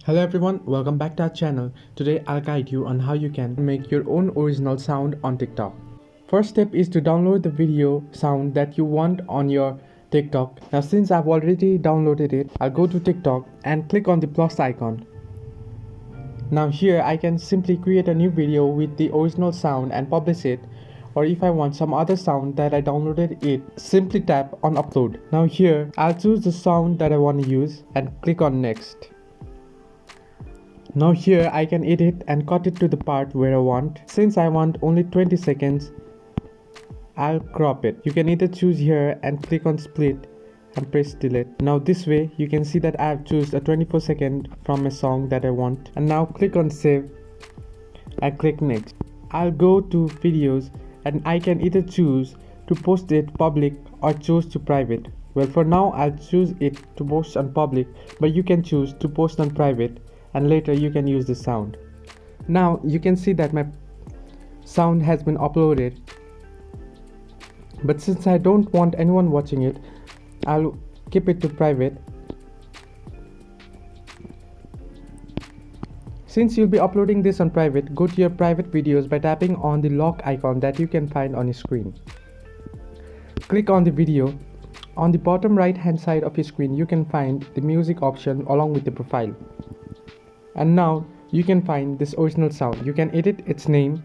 Hello everyone, welcome back to our channel. Today I'll guide you on how you can make your own original sound on TikTok. First step is to download the video sound that you want on your TikTok. Now since I've already downloaded it, I'll go to TikTok and click on the plus icon. Now here I can simply create a new video with the original sound and publish it, or if I want some other sound that I downloaded it, simply tap on upload. Now here I'll choose the sound that I want to use and click on next. Now here I can edit and cut it to the part where I want. Since I want only 20 seconds, I'll crop it. You can either choose here and click on split and press delete. Now this way you can see that I have chosen a 24-second from a song that I want. And now click on save and click next. I'll go to videos and I can either choose to post it public or choose to private. Well, for now I'll choose it to post on public, but you can choose to post on private and later you can use the sound. Now you can see that my sound has been uploaded, but since I don't want anyone watching it, I'll keep it to private. Since you'll be uploading this on private, go to your private videos by tapping on the lock icon that you can find on your screen. Click on the video. On the bottom right hand side of your screen you can find the music option along with the profile. And now you can find this original sound. You can edit its name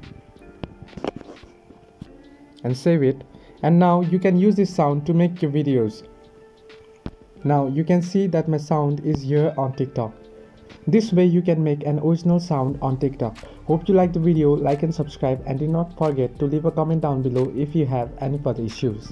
and save it, and now you can use this sound to make your videos. Now you can see that my sound is here on TikTok. This way you can make an original sound on TikTok. Hope you liked the video. Like and subscribe, and do not forget to leave a comment down below if you have any further issues.